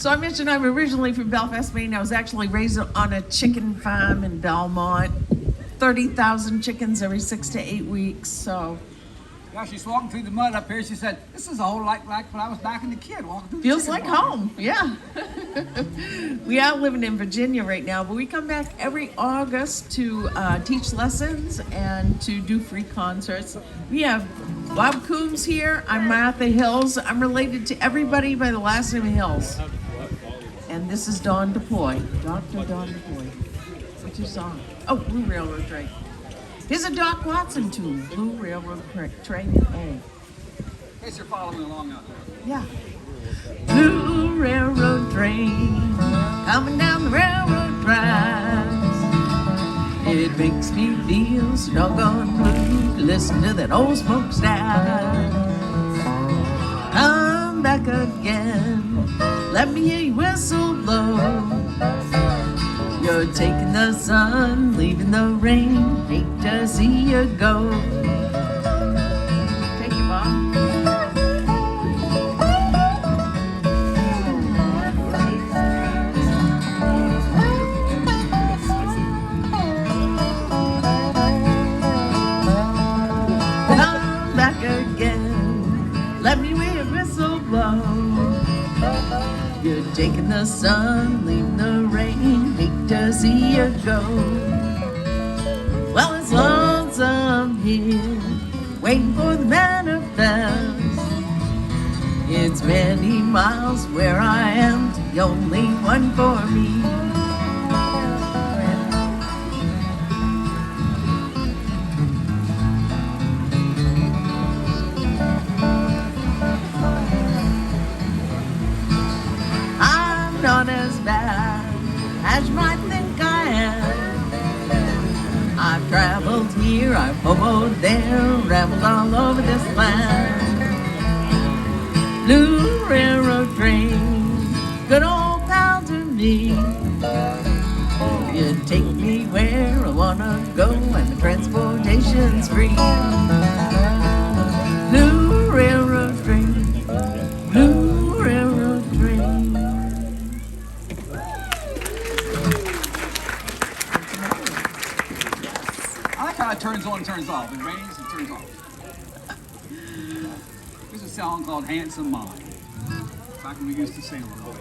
So I mentioned I'm originally from Belfast, Maine. I was actually raised on a chicken farm in Belmont. 30,000 chickens every 6 to 8 weeks, so. Yeah, she's walking through the mud up here. She said, this is a whole like when I was back in the kid walking through the Feels like home, yeah. We are living in Virginia right now, but we come back every August to teach lessons and to do free concerts. We have Bob Coombs here. I'm Martha Hills. I'm related to everybody by the last name Hills. And this is Don DePoy, Dr. Don DePoy. What's your song? Oh, Blue Railroad Train. Here's a Doc Watson tune, Blue Railroad Train A. In case you're following along out there. Yeah. Blue railroad train coming down the railroad tracks. It makes me feel so doggone blue to listen to that old smokestack. Come back again, let me hear you whistle blow. You're taking the sun, leaving the rain, hate to see you go. Take you, Bob. Come back again, let me hear your whistle blow. You're taking the sun, leaving the rain, hate to see you go. Well, it's lonesome here, waiting for the manifest. It's many miles where I am, the only one for me. Not as bad as you might think I am. I've traveled here, I've hoboed there, rambled all over this land. Blue railroad train, good old pal to me. You take me where I wanna go and the transportation's free. Blue railroad train, blue railroad train. It turns on and turns off. It rains and turns off. There's a song called Handsome Molly. Back when we used to sing a lot.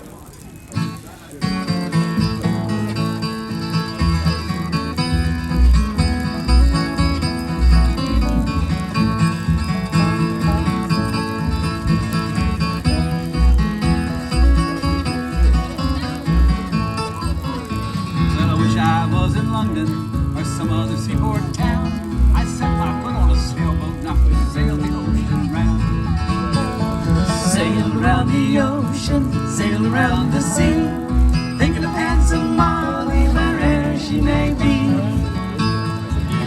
Well, I wish I was in London or some other seaport town. I set my foot on a sailboat and I could sail the ocean round. Sail around the ocean, sail around the sea, thinking of handsome Molly wherever she may be. Do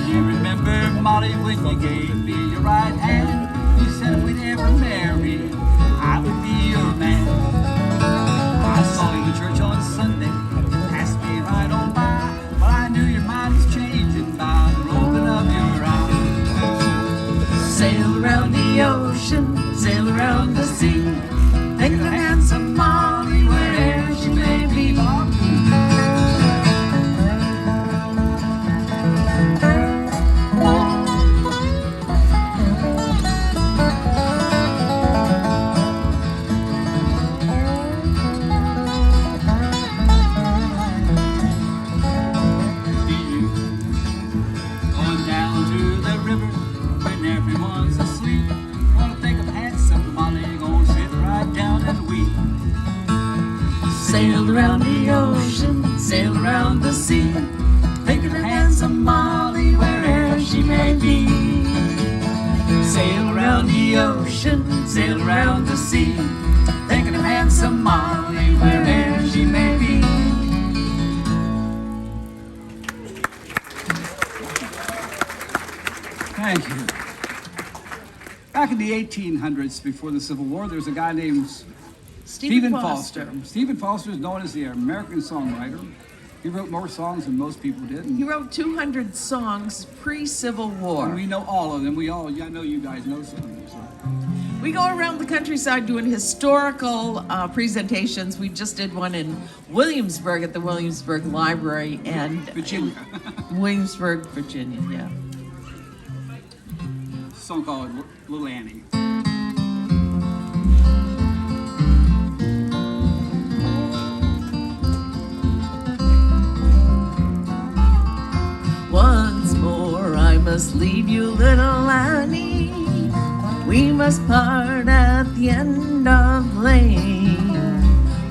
you remember, Molly, when you gave me your right hand? You said if we'd ever marry, I would be your man. I saw you in church on Sunday, you passed me right on by, but I knew your mind was changing by the rolling of your eyes. Sail around the ocean, sail around the sea, thinking of handsome Molly wherever she may be. Going down to the river when everyone's asleep. Wanna think of handsome Molly, gonna sit right down and weep. Sail around the ocean, sail around the sea, thinking of handsome Molly wherever she may be. Sail around the ocean, sail around the sea, thinking of handsome Molly wherever she may be. Thank you. Back in the 1800s, before the Civil War, there was a guy named Stephen Foster. Stephen Foster is known as the American songwriter. He wrote more songs than most people did. He wrote 200 songs pre-Civil War. And we know all of them. I know you guys know some of them. So. We go around the countryside doing historical presentations. We just did one in Williamsburg at the Williamsburg Library and Virginia. Williamsburg, Virginia, yeah. A song called Little Annie. Once more I must leave you, little Annie. We must part at the end of lane.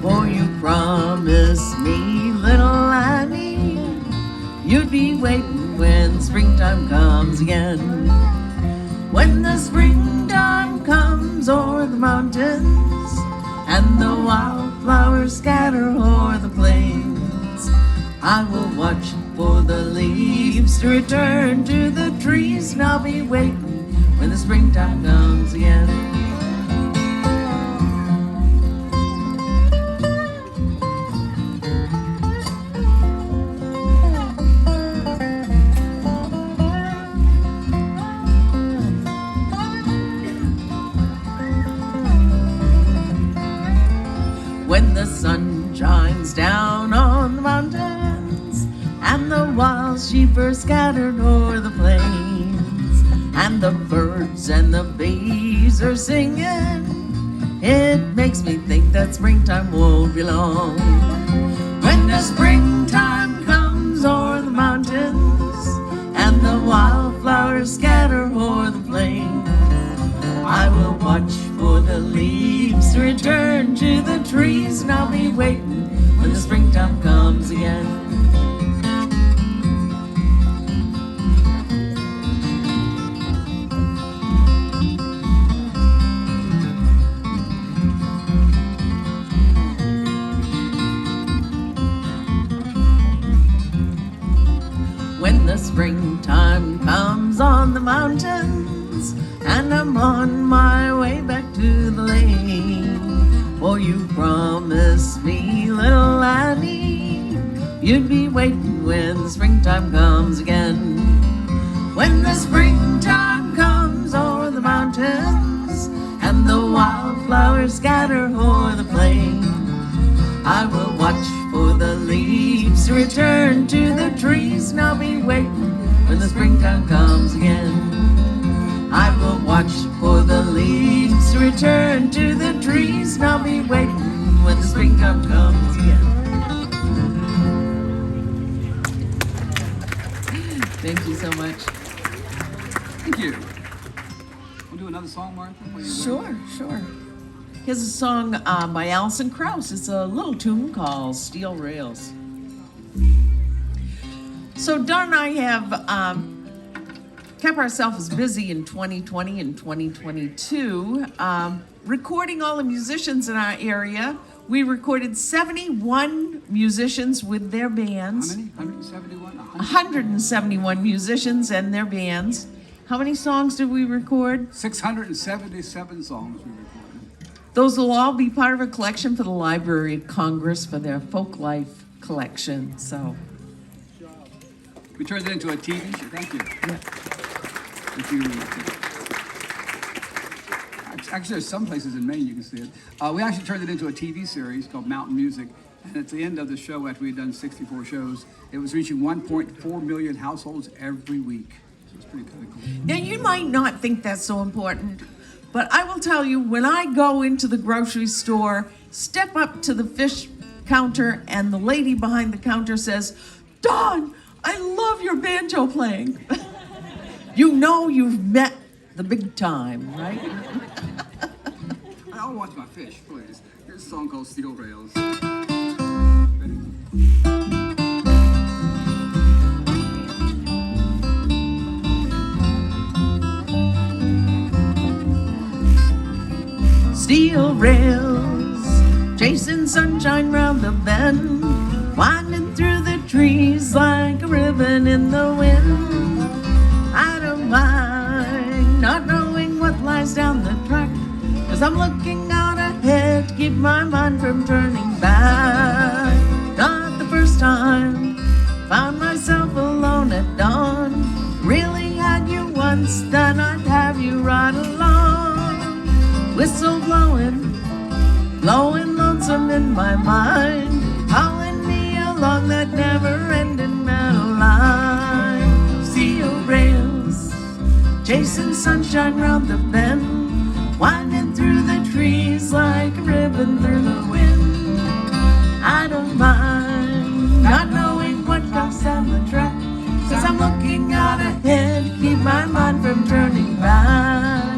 For you promised me, little Annie, you'd be waiting when springtime comes again. When the springtime comes o'er the mountains and the wildflowers scatter o'er the plains, I will watch for the leaves to return to the trees, and I'll be waiting when the springtime comes again. When the sun shines down on the mountains and the wild sheep are scattered o'er the plains, and the birds and the bees are singing, it makes me think that springtime won't be long. When the springtime comes o'er the mountains and the wildflowers scatter o'er the plain, I will watch for the leaves to return to the trees, and I'll be waiting when the springtime comes again. When the springtime comes on the mountains and I'm on my way back to the lane, for you promised me, little Annie, you'd be waiting when the springtime comes again. When the springtime comes o'er the mountains and the wildflowers scatter o'er the plain, I will watch for the leaves to return to the trees, and I'll be waiting when the springtime comes again. I will watch for the leaves to return to the trees, and I'll be waiting when the springtime comes again. Thank you so much. Thank you. We'll do another song, Martha? Sure. Here's a song by Alison Krauss. It's a little tune called Steel Rails. So Don and I have kept ourselves busy in 2020 and 2022, recording all the musicians in our area. We recorded 71 musicians with their bands. How many? 171? 171 musicians and their bands. How many songs did we record? 677 songs we recorded. Those will all be part of a collection for the Library of Congress for their folk life collection. So We turned it into a TV show. Thank you. yeah. If you, actually, there's some places in Maine you can see it. We actually turned it into a TV series called Mountain Music. And at the end of the show, after we had done 64 shows, it was reaching 1.4 million households every week. So it's pretty kind of cool. Now, you might not think that's so important, but I will tell you, when I go into the grocery store, step up to the fish counter, and the lady behind the counter says, "Dawn, I love your banjo playing." You know you've met the big time, right? I'll watch my fish, please. Here's a song called Steel Rails. Steel rails, chasing sunshine round the bend, winding through the trees like a ribbon in the wind. I don't mind not knowing what lies down the track, 'cause I'm looking out ahead to keep my mind from turning back. Not the first time, found myself alone at dawn. Really had you once, then I'd have you right along. blowing lonesome in my mind, hauling me along that never-ending metal line. Steel rails, chasing sunshine round the bend, winding through the trees like a ribbon through the wind. I don't mind not knowing what comes down the track, 'cause I'm looking out ahead to keep my mind from turning back.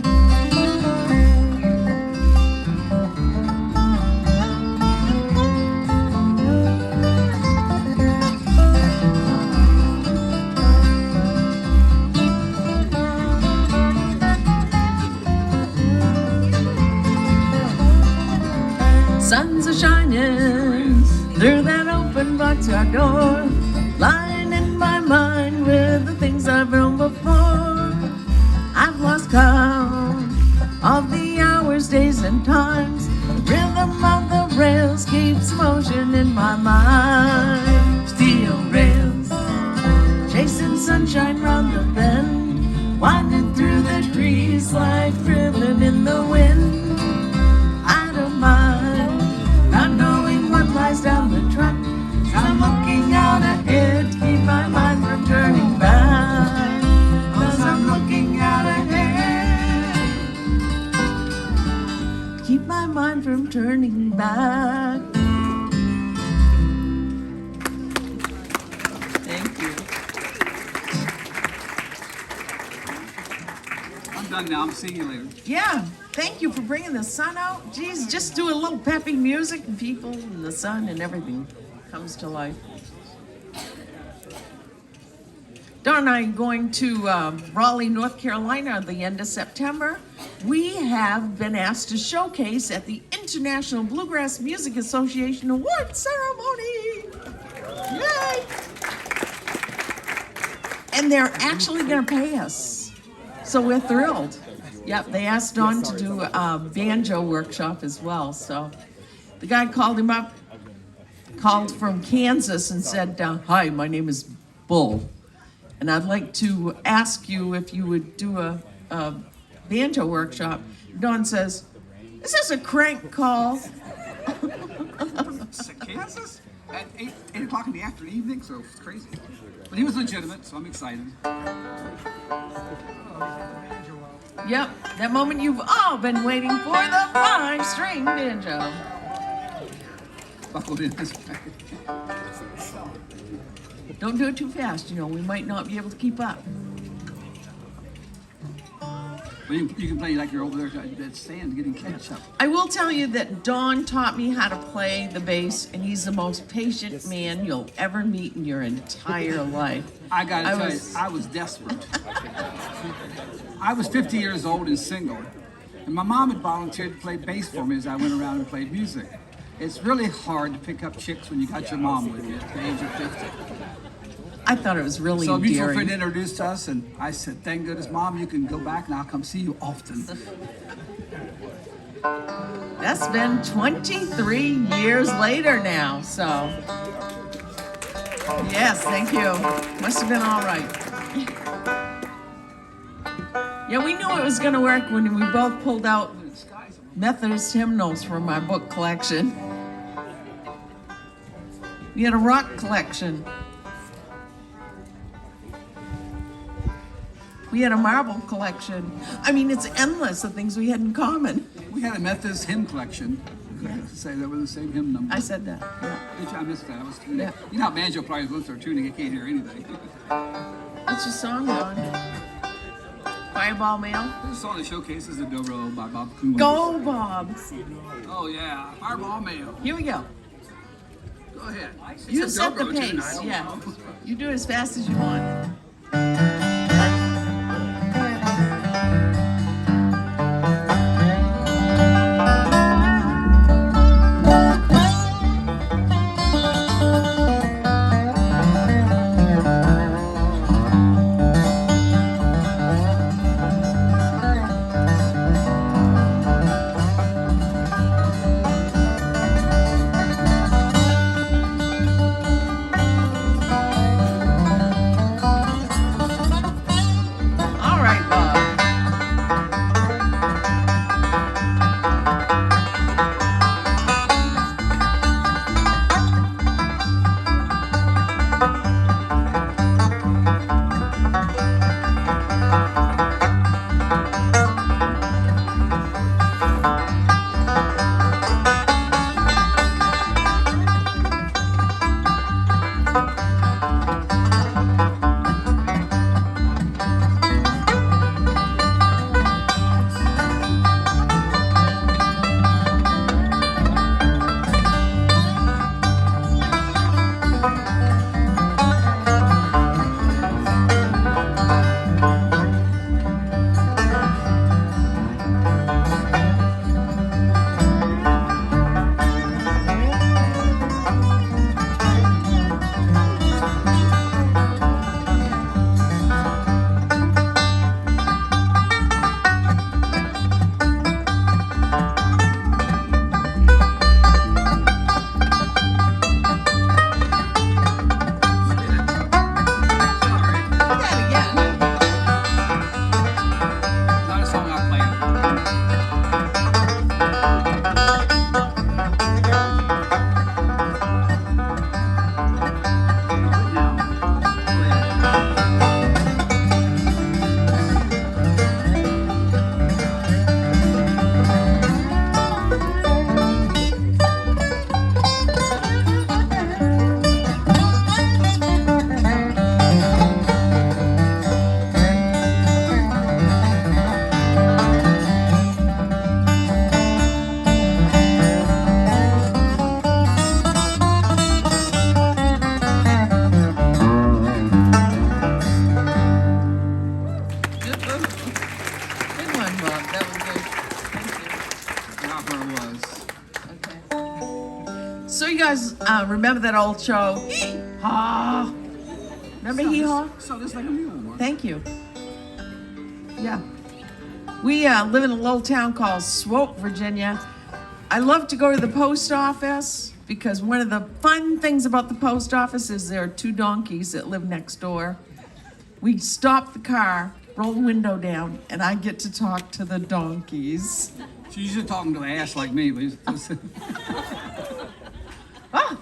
Suns are shining through that open boxcar door, lying in my mind with the things I've known before. I've lost count of the hours, days, and times. The rhythm of the rails keeps motion in my mind. Steel rails, chasing sunshine round the bend, winding through the trees like ribbon in the wind. I don't mind not knowing what lies down the track, 'cause I'm looking out ahead to keep my mind from turning back. 'Cause I'm looking out ahead to keep my mind from turning back. Thank you. I'm done now. I'm seeing you later. Yeah, thank you for bringing the sun out. Geez, just do a little peppy music and people and the sun and everything comes to life. Dawn and I are going to Raleigh, North Carolina at the end of September. We have been asked to showcase at the International Bluegrass Music Association Award Ceremony. Yay! And they're actually going to pay us. So we're thrilled. Yep, they asked Dawn to do a banjo workshop as well. So the guy called him up, called from Kansas and said, "Hi, my name is Bull, and I'd like to ask you if you would do a banjo workshop." Dawn says, "Is this a crank call?" Kansas? At 8 o'clock in the evening, so it's crazy. But he was legitimate, so I'm excited. Yep, that moment you've all been waiting for, the 5-string banjo. Buckled in this way. Don't do it too fast, we might not be able to keep up. But you can play like you're over there at stand getting catch up. I will tell you that Don taught me how to play the bass, and he's the most patient man you'll ever meet in your entire life. I gotta tell you, I was desperate. I was 50 years old and single, and my mom had volunteered to play bass for me as I went around and played music. It's really hard to pick up chicks when you got your mom with you at the age of 50. I thought it was really So a mutual endearing. friend introduced us, and I said, "Thank goodness, Mom, you can go back and I'll come see you often." That's been 23 years later now, so. Yes, thank you. Must have been all right. Yeah, we knew it was going to work when we both pulled out Methodist hymnals from our book collection. We had a rock collection. We had a marble collection. I mean, it's endless, the things we had in common. We had a Methodist hymn collection. I have to say that were the same hymn number. I said that, yeah. I missed that. I was tuning. Yeah. You know how banjo players lose their tuning. I can't hear anything. What's your song on? Fireball Mail? This song that showcases the dobro by Bob Coombs. Go, Bob. Oh yeah, Fireball Mail. Here we go. Go ahead. You It's a set the dobro tune, I pace, don't yeah. know. You do it as fast as you want. guys remember that old show? Hee-haw. Remember Hee-haw? So this like a mule one. Thank you. Yeah. We live in a little town called Swope, Virginia. I love to go to the post office because one of the fun things about the post office is there are 2 donkeys that live next door. We stop the car, roll the window down, and I get to talk to the donkeys. She's just talking to an ass like me. Oh,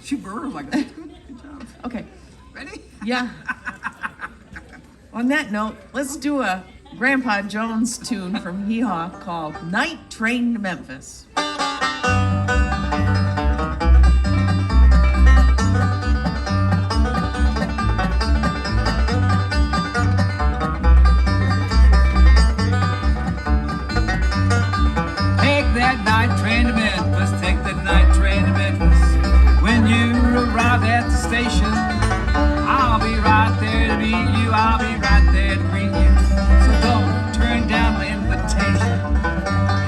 She burrs like that. Good job. okay. Ready? Yeah. On that note, let's do a Grandpa Jones tune from Hee Haw called Night Train to Memphis. Take that night train to Memphis. Take that night train to Memphis. When you arrive at the station, I'll be right there to meet you. I'll be right there to greet you. So don't turn down the invitation.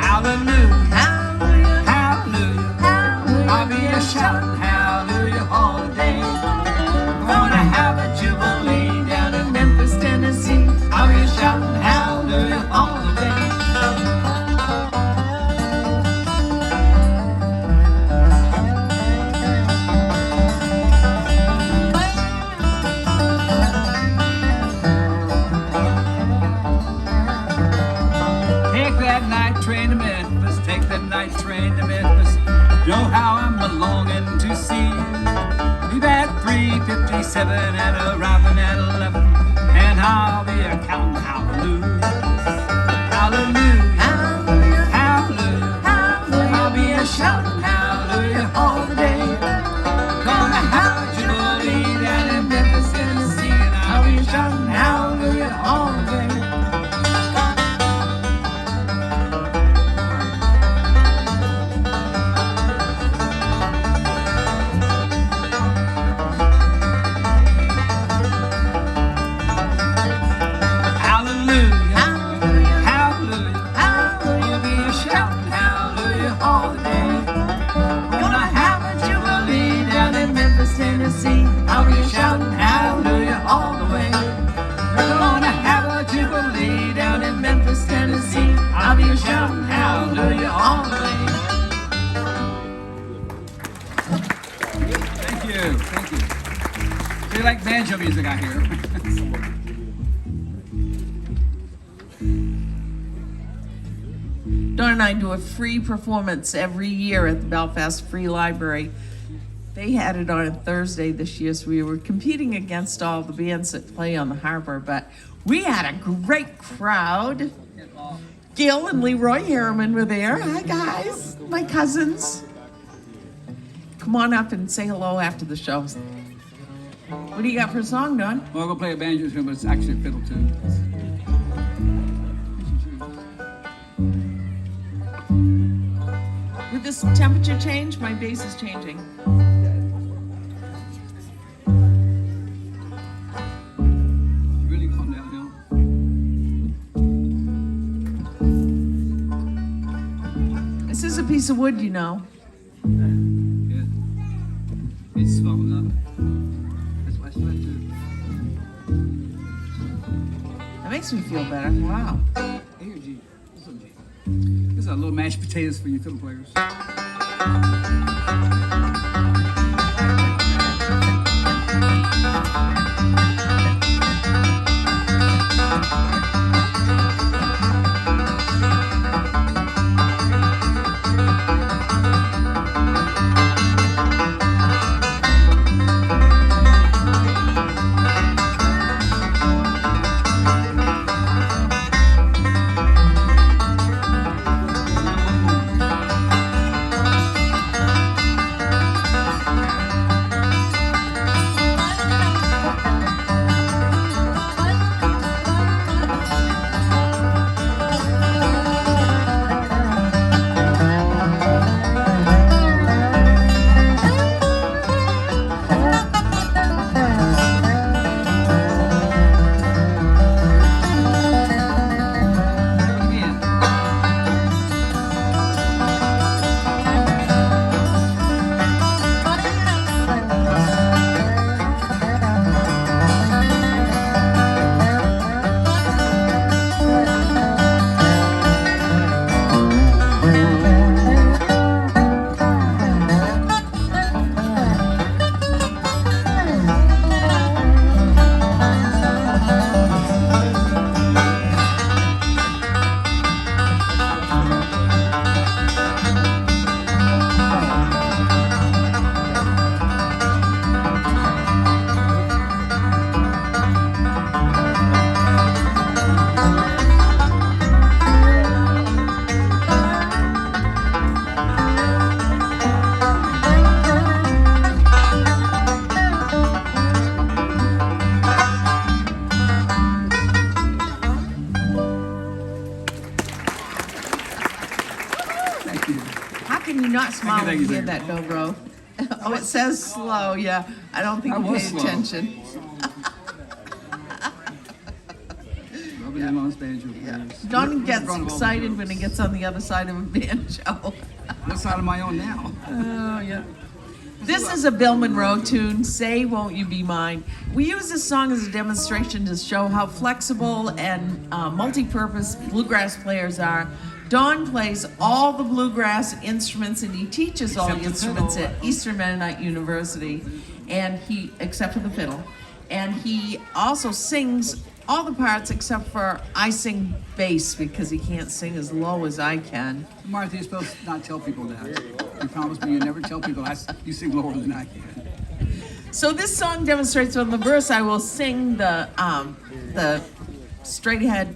Hallelujah, Hallelujah, hallelujah. hallelujah. I'll be a shouting hallelujah all the day. Gonna have a jubilee down in Memphis, Tennessee. I'll be a shouting hallelujah all the day. Take that night train to Memphis. Take that night train to Memphis. Know how I'm belonging to see you. Leave at 3:57 and arriving at 11. And I'll be a counting hallelujah. Hallelujah. Hallelujah, Hallelujah. hallelujah. I'll be a shouting hallelujah all the day. Gonna have a jubilee down in Memphis, Tennessee. And I'll be a shouting hallelujah all the day. Hallelujah, Hallelujah, hallelujah. hallelujah. We'll be a shouting hallelujah all the day. We're gonna have a jubilee down in Memphis, Tennessee. I'll be shouting hallelujah all the way. We're gonna have a jubilee down in Memphis, Tennessee. I'll be shouting hallelujah all the way. Thank you, thank you. They like banjo music out here. Dawn and I do a free performance every year at the Belfast Free Library. They had it on a Thursday this year, so we were competing against all the bands that play on the harbor, but we had a great crowd. Gil and Leroy Harriman were there. Hi, guys. My cousins. Come on up and say hello after the show. What do you got for a song, Dawn? Well, I'm gonna play a banjo tune, but it's actually a fiddle tune. With this temperature change, my bass is changing. Really calm down, This is a piece of wood, you know. Yeah. It's slowing up. That's why I tried to. That makes me feel better. Wow. Here, G. What's up, G? This is a little mashed potatoes for you fiddle players. not smile when Thank you you, hear thank that dobro. Oh, it says slow. Yeah, I don't think I you was paid slow. attention. Rubbing in on banjo players. Don We're gets in front of all the excited when girls. he gets on the other side of a banjo. What side am I on now? Oh, yeah. This is a Bill Monroe tune, Say Won't You Be Mine. We use this song as a demonstration to show how flexible and multi-purpose bluegrass players are. Don plays all the bluegrass instruments and he teaches all Except the the instruments fiddle. at Eastern Mennonite University, and he, except for the fiddle. And he also sings all the parts except for I sing bass because he can't sing as low as I can. Martha, you're supposed to not tell people that. You promised me you never tell people you sing lower than I can. So this song demonstrates on the verse I will sing the straight ahead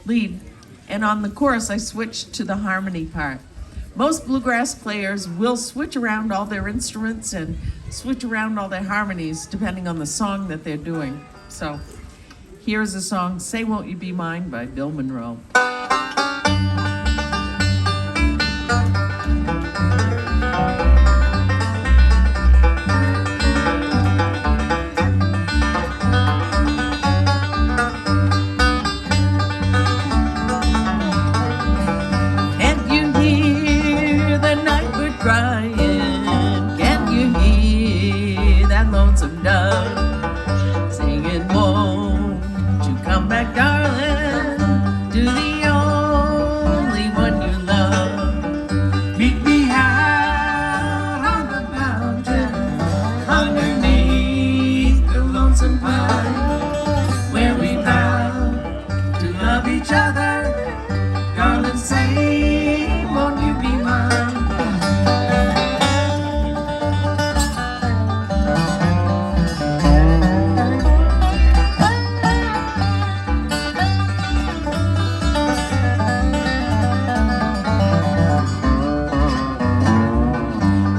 lead, and on the chorus I switch to the harmony part. Most bluegrass players will switch around all their instruments and switch around all their harmonies depending on the song that they're doing. So here's the song Say Won't You Be Mine by Bill Monroe. Can't you hear the night bird crying? Can't you hear that lonesome dove singing, won't you come back, darling, to the only one you love? Meet me out on the mountain underneath the lonesome pine, where we vow to love each other. Darling, say, won't you be mine?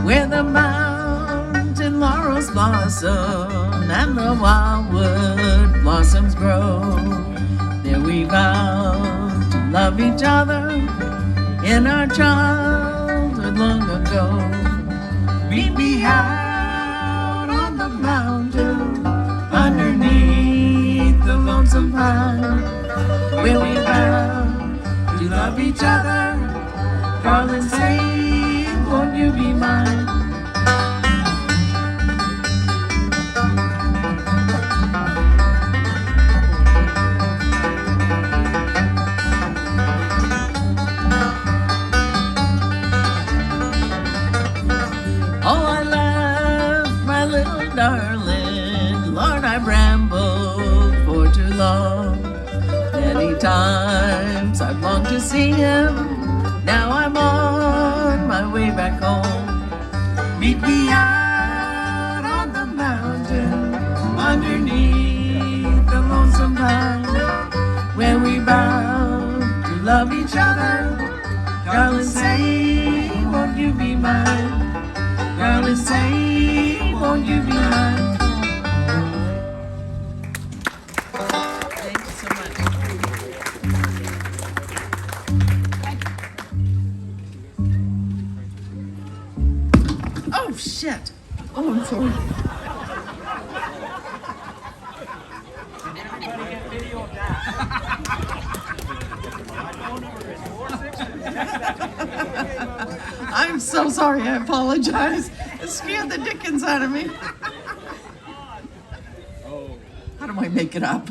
Where the mountain laurels blossom and the wildwood blossoms grow, there we vow to love each other in our childhood long ago. Meet me out on the mountain underneath the lonesome pine, where we vow to love each other. Darling, say, won't you be mine? Oh, I love my little darling. Lord, I've rambled for too long. Many times I've longed to see him. Now I'm on my way back home. Meet me out on the mountain underneath the lonesome pine, where we vow to love each other. Darling, say, won't you be mine? Darling, say, won't you be mine? Thank you so much. Oh, shit. Oh, I'm sorry. I'm so sorry. I apologize. It scared the dickens out of me. How do I make it up?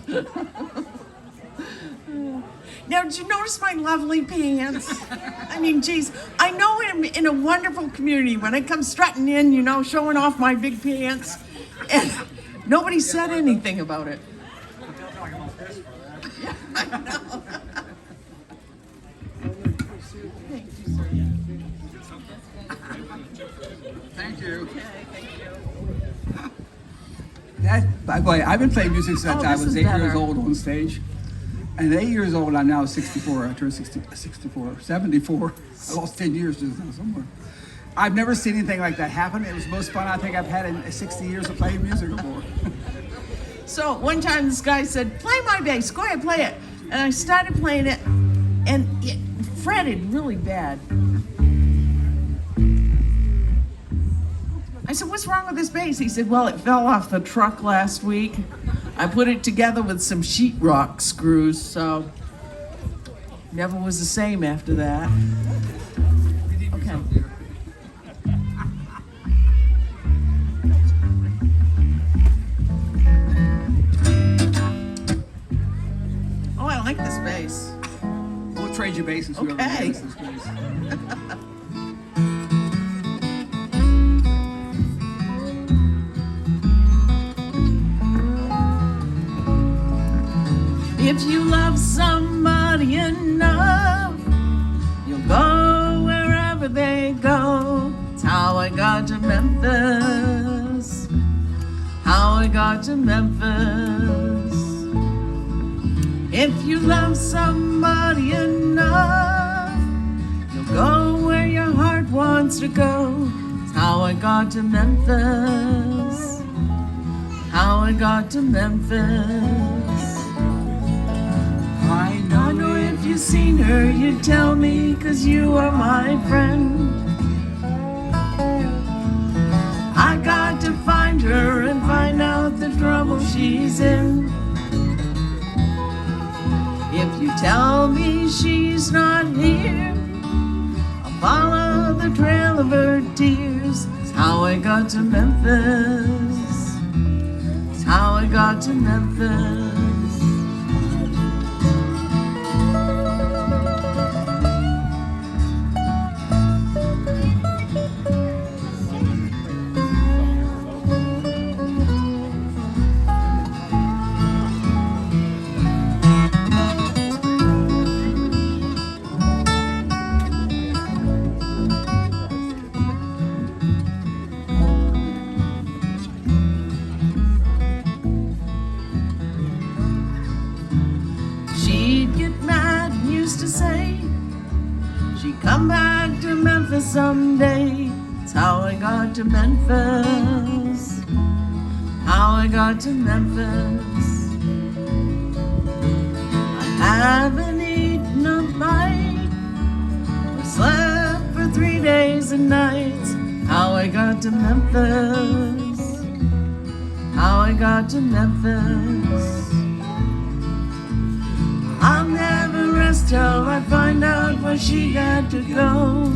Now, did you notice my lovely pants? I mean, geez, I know I'm in a wonderful community when I come strutting in, you know, showing off my big pants, and nobody said anything about it. Yeah, I know. Thank you, sir. Thank you. That, by the way, I've been playing music since Oh, I this was is 8 years better. old on stage. And at 8 years old, I'm now 64. I turned 74. I lost 10 years just now somewhere. I've never seen anything like that happen. It was the most fun I think I've had in 60 years of playing music before. So one time this guy said, play my bass, go ahead, play it. And I started playing it, and it fretted really bad. I said, what's wrong with this bass? He said, well, it fell off the truck last week. I put it together with some sheetrock screws, so never was the same after that. Okay. Oh, I like this bass. We'll trade you bases. Whoever Okay. gets this bass. If you love somebody enough, you'll go wherever they go. It's how I got to Memphis. How I got to Memphis. If you love somebody enough, you'll go where your heart wants to go. It's how I got to Memphis. How I got to Memphis. I know if you've seen her, you'd tell me, 'cause you are my friend. I got to find her and find out the trouble she's in. If you tell me she's not here, I'll follow the trail of her tears. It's how I got to Memphis. It's how I got to Memphis. Come back to Memphis someday. It's how I got to Memphis. How I got to Memphis. I haven't eaten a bite or slept for 3 days and nights. How I got to Memphis. How I got to Memphis. I'll never rest till I find out where she got to go.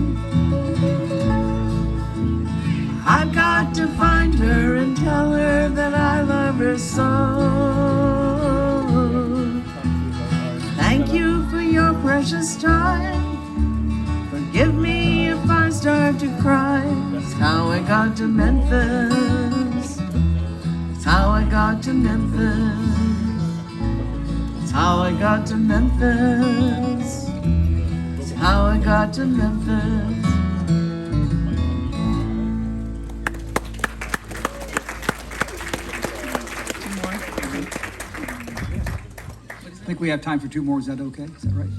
I've got to find her and tell her that I love her so. Thank you for your precious time. Forgive me if I start to cry. It's how I got to Memphis. It's how I got to Memphis. How I got to Memphis. It's how I got to Memphis. Two more? I think we have time for 2 more. Is that okay? Is that right?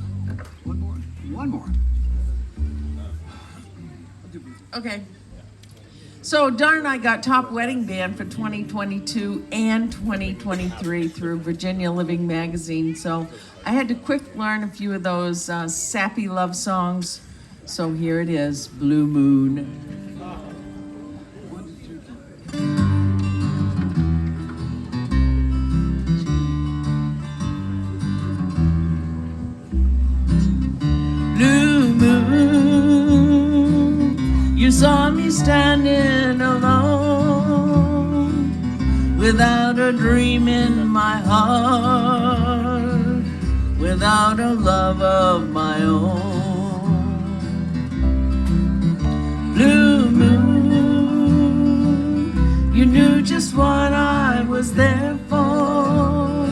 One more. One more. Okay. So Don and I got top wedding band for 2022 and 2023 through Virginia Living Magazine. So I had to quick learn a few of those sappy love songs. So here it is, Blue Moon. Blue moon, you saw me standing alone, without a dream in my heart, without a love of my own. Blue moon, you knew just what I was there for.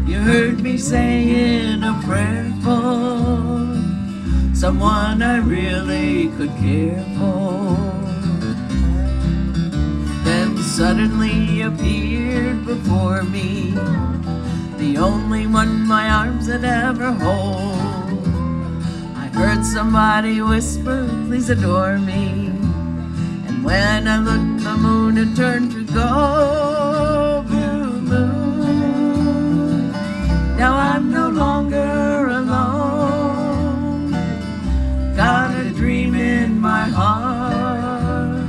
You heard me saying a prayer for someone I really could care for. Then suddenly appeared before me the only one my arms had ever hold. I heard somebody whisper, please adore me. And when I looked, the moon had turned to gold. Blue moon, now I'm no longer alone. Got a dream in my heart,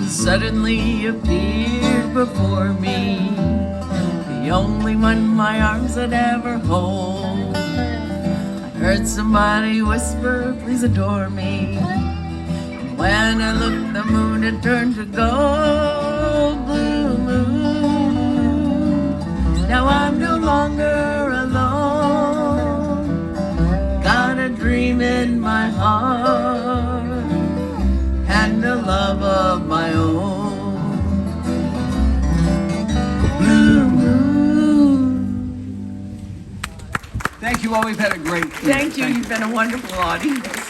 suddenly appeared before me, the only one my arms had ever hold. I heard somebody whisper, please adore me. And when I looked, the moon had turned to gold. Blue moon, now I'm no longer alone. Got a dream in my heart and a love of my own. Blue moon. Thank you all. We've had a great Thank you. You've been a wonderful audience.